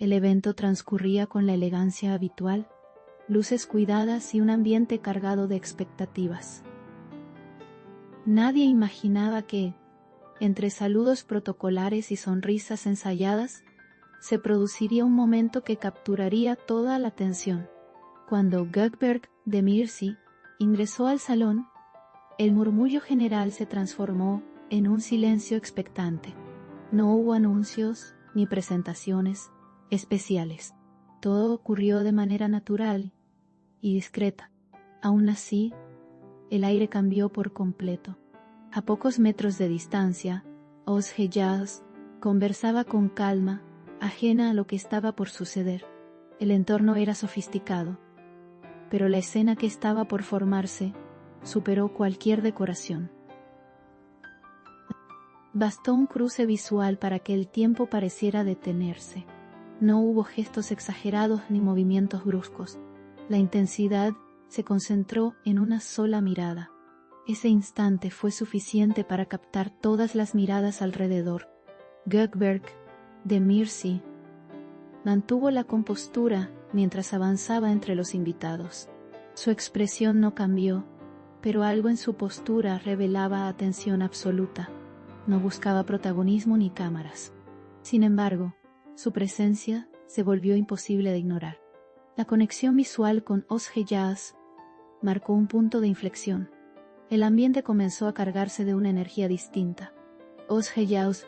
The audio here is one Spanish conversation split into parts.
El evento transcurría con la elegancia habitual, luces cuidadas y un ambiente cargado de expectativas. Nadie imaginaba que, entre saludos protocolares y sonrisas ensayadas, se produciría un momento que capturaría toda la atención. Cuando Gökberg de Mirsi ingresó al salón, el murmullo general se transformó en un silencio expectante. No hubo anuncios ni presentaciones especiales. Todo ocurrió de manera natural y discreta. Aún así, el aire cambió por completo. A pocos metros de distancia, Özgejas conversaba con calma, ajena a lo que estaba por suceder. El entorno era sofisticado, pero la escena que estaba por formarse superó cualquier decoración. Bastó un cruce visual para que el tiempo pareciera detenerse. No hubo gestos exagerados ni movimientos bruscos. La intensidad se concentró en una sola mirada. Ese instante fue suficiente para captar todas las miradas alrededor. Gökberg de Mirsi mantuvo la compostura mientras avanzaba entre los invitados. Su expresión no cambió, pero algo en su postura revelaba atención absoluta. No buscaba protagonismo ni cámaras. Sin embargo, su presencia se volvió imposible de ignorar. La conexión visual con Özgejas marcó un punto de inflexión. El ambiente comenzó a cargarse de una energía distinta. Özgejas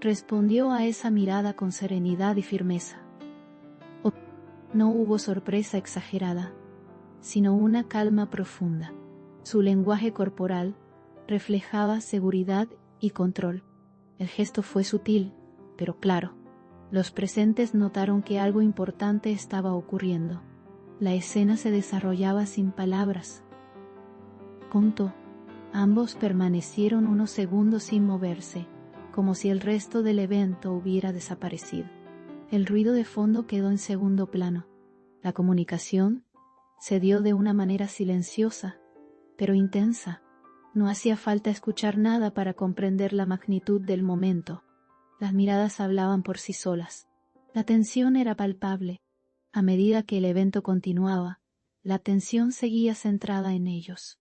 respondió a esa mirada con serenidad y firmeza. No hubo sorpresa exagerada, sino una calma profunda. Su lenguaje corporal reflejaba seguridad y control. El gesto fue sutil, pero claro. Los presentes notaron que algo importante estaba ocurriendo. La escena se desarrollaba sin palabras. Punto. Ambos permanecieron unos segundos sin moverse, como si el resto del evento hubiera desaparecido. El ruido de fondo quedó en segundo plano. La comunicación se dio de una manera silenciosa, pero intensa. No hacía falta escuchar nada para comprender la magnitud del momento. Las miradas hablaban por sí solas. La tensión era palpable. A medida que el evento continuaba, la atención seguía centrada en ellos.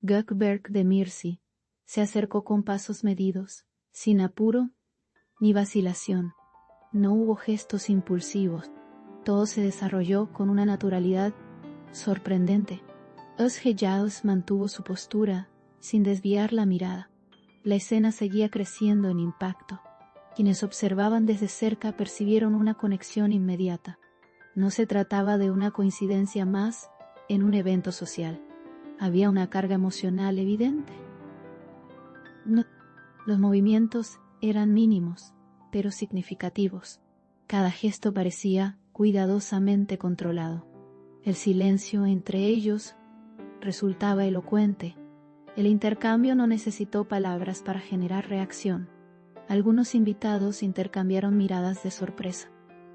Gökberg de Mirsi se acercó con pasos medidos, sin apuro ni vacilación. No hubo gestos impulsivos. Todo se desarrolló con una naturalidad sorprendente. Özgejas mantuvo su postura, sin desviar la mirada. La escena seguía creciendo en impacto. Quienes observaban desde cerca percibieron una conexión inmediata. No se trataba de una coincidencia más en un evento social. Había una carga emocional evidente. Los movimientos eran mínimos, pero significativos. Cada gesto parecía cuidadosamente controlado. El silencio entre ellos resultaba elocuente. El intercambio no necesitó palabras para generar reacción. Algunos invitados intercambiaron miradas de sorpresa.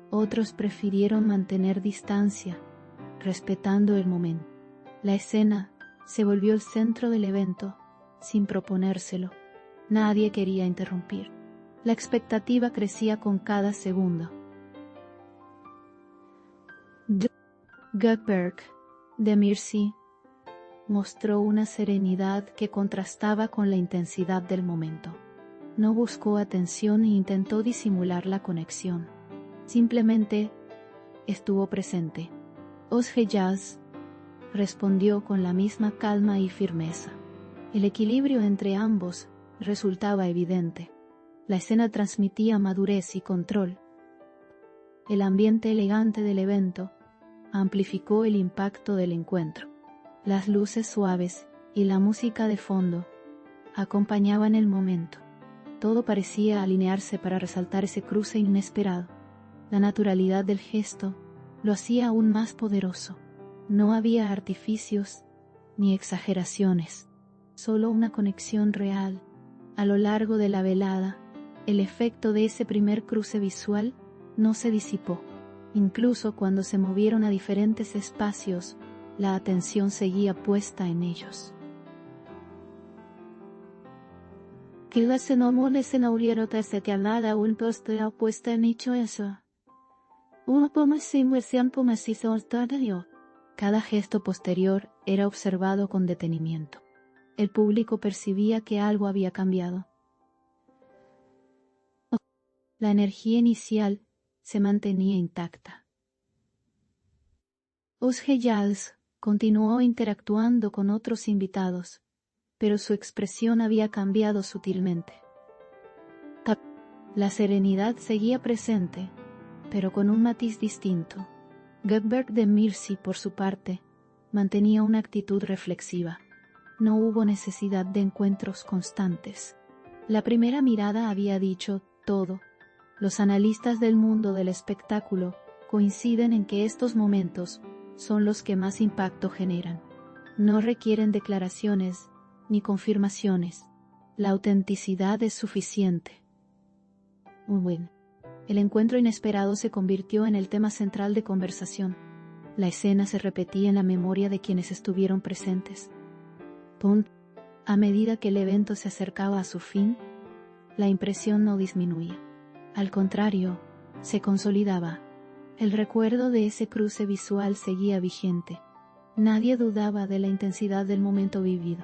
Otros prefirieron mantener distancia, respetando el momento. La escena se volvió el centro del evento, sin proponérselo. Nadie quería interrumpir. La expectativa crecía con cada segundo. Gökberg de Mirsi mostró una serenidad que contrastaba con la intensidad del momento. No buscó atención ni intentó disimular la conexión. Simplemente estuvo presente. Özgejas respondió con la misma calma y firmeza. El equilibrio entre ambos resultaba evidente. La escena transmitía madurez y control. El ambiente elegante del evento amplificó el impacto del encuentro. Las luces suaves y la música de fondo acompañaban el momento. Todo parecía alinearse para resaltar ese cruce inesperado. La naturalidad del gesto lo hacía aún más poderoso. No había artificios ni exageraciones, solo una conexión real. A lo largo de la velada, el efecto de ese primer cruce visual no se disipó. Incluso cuando se movieron a diferentes espacios, la atención seguía puesta en ellos. Clase no moleste nauriero desde que al nada un poste puesta en hecho eso. Cada gesto posterior era observado con detenimiento. El público percibía que algo había cambiado. La energía inicial se mantenía intacta. Osgeyals continuó interactuando con otros invitados, pero su expresión había cambiado sutilmente. La serenidad seguía presente, pero con un matiz distinto. Gökberk de Mircea, por su parte, mantenía una actitud reflexiva. No hubo necesidad de encuentros constantes. La primera mirada había dicho todo. Los analistas del mundo del espectáculo coinciden en que estos momentos son los que más impacto generan. No requieren declaraciones ni confirmaciones. La autenticidad es suficiente. El encuentro inesperado se convirtió en el tema central de conversación. La escena se repetía en la memoria de quienes estuvieron presentes. A medida que el evento se acercaba a su fin, la impresión no disminuía. Al contrario, se consolidaba. El recuerdo de ese cruce visual seguía vigente. Nadie dudaba de la intensidad del momento vivido.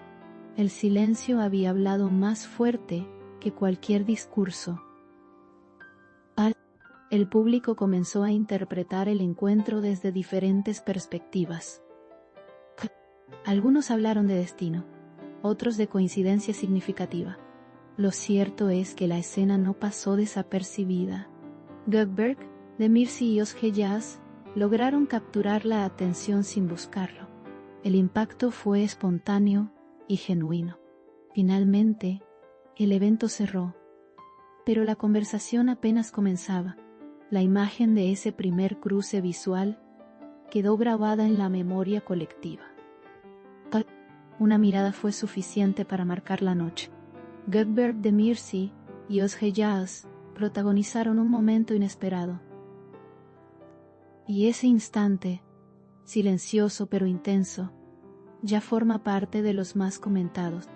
El silencio había hablado más fuerte que cualquier discurso. El público comenzó a interpretar el encuentro desde diferentes perspectivas. Algunos hablaron de destino, otros de coincidencia significativa. Lo cierto es que la escena no pasó desapercibida. Gökberk, de Mircea y Osgeyals lograron capturar la atención sin buscarlo. El impacto fue espontáneo y genuino. Finalmente, el evento cerró, pero la conversación apenas comenzaba. La imagen de ese primer cruce visual quedó grabada en la memoria colectiva. Una mirada fue suficiente para marcar la noche. Gökberk de Mircea y Osgeyals protagonizaron un momento inesperado. Y ese instante, silencioso pero intenso, ya forma parte de los más comentados.